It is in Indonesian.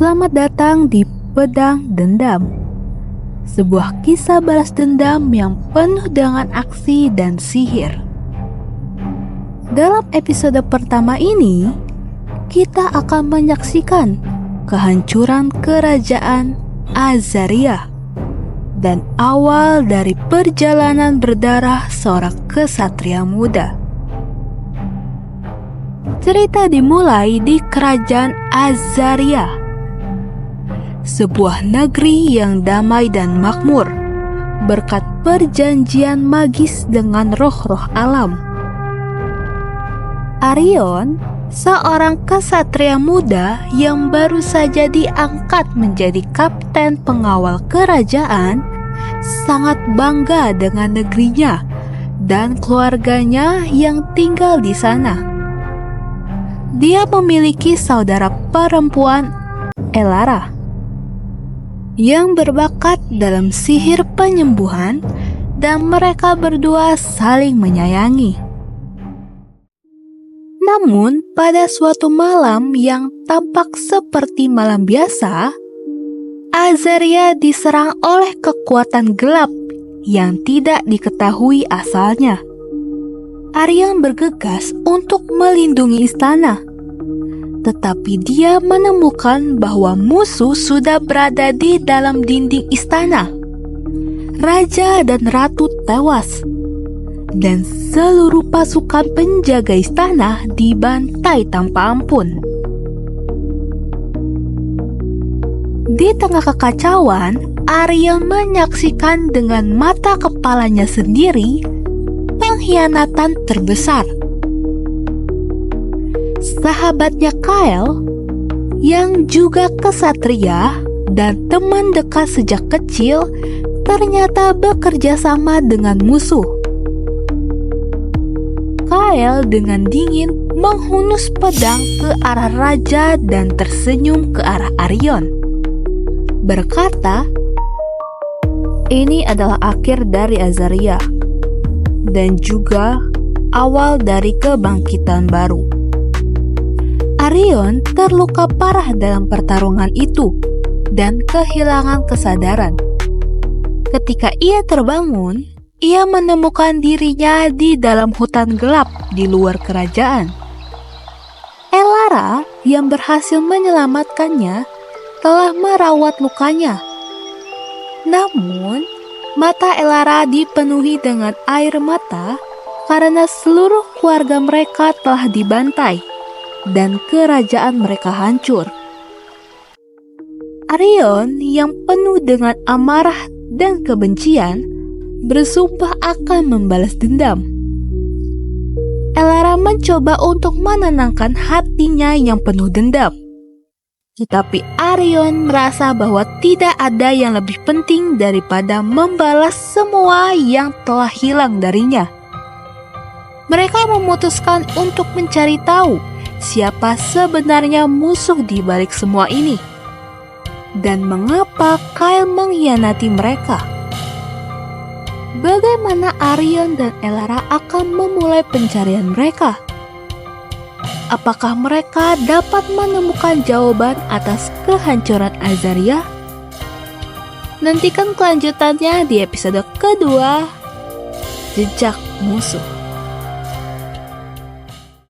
Selamat datang di Pedang Dendam, sebuah kisah balas dendam yang penuh dengan aksi dan sihir. Dalam episode pertama ini, kita akan menyaksikan kehancuran kerajaan Azaria dan awal dari perjalanan berdarah seorang kesatria muda. Cerita dimulai di kerajaan Azaria, sebuah negeri yang damai dan makmur berkat perjanjian magis dengan roh-roh alam. Arion, seorang kesatria muda yang baru saja diangkat menjadi kapten pengawal kerajaan, sangat bangga dengan negerinya dan keluarganya yang tinggal di sana. Dia memiliki saudara perempuan, Elara, yang berbakat dalam sihir penyembuhan, dan mereka berdua saling menyayangi. Namun, pada suatu malam yang tampak seperti malam biasa, Azaria diserang oleh kekuatan gelap yang tidak diketahui asalnya. Arion bergegas untuk melindungi istana, tetapi dia menemukan bahwa musuh sudah berada di dalam dinding istana. Raja dan ratu tewas, dan seluruh pasukan penjaga istana dibantai tanpa ampun. Di tengah kekacauan, Arion menyaksikan dengan mata kepalanya sendiri pengkhianatan terbesar. Sahabatnya Kyle, yang juga kesatria dan teman dekat sejak kecil, ternyata bekerja sama dengan musuh. Kyle dengan dingin menghunus pedang ke arah raja dan tersenyum ke arah Arion, berkata, "Ini adalah akhir dari Azaria dan juga awal dari kebangkitan baru." Arion terluka parah dalam pertarungan itu dan kehilangan kesadaran. Ketika ia terbangun, ia menemukan dirinya di dalam hutan gelap di luar kerajaan. Elara yang berhasil menyelamatkannya telah merawat lukanya. Namun, mata Elara dipenuhi dengan air mata karena seluruh keluarga mereka telah dibantai dan kerajaan mereka hancur. Arion yang penuh dengan amarah dan kebencian bersumpah akan membalas dendam. Elara mencoba untuk menenangkan hatinya yang penuh dendam, tetapi Arion merasa bahwa tidak ada yang lebih penting daripada membalas semua yang telah hilang darinya. Mereka memutuskan untuk mencari tahu siapa sebenarnya musuh di balik semua ini, dan mengapa Kyle mengkhianati mereka. Bagaimana Arion dan Elara akan memulai pencarian mereka? Apakah mereka dapat menemukan jawaban atas kehancuran Azaria? Nantikan kelanjutannya di episode kedua, Jejak Musuh.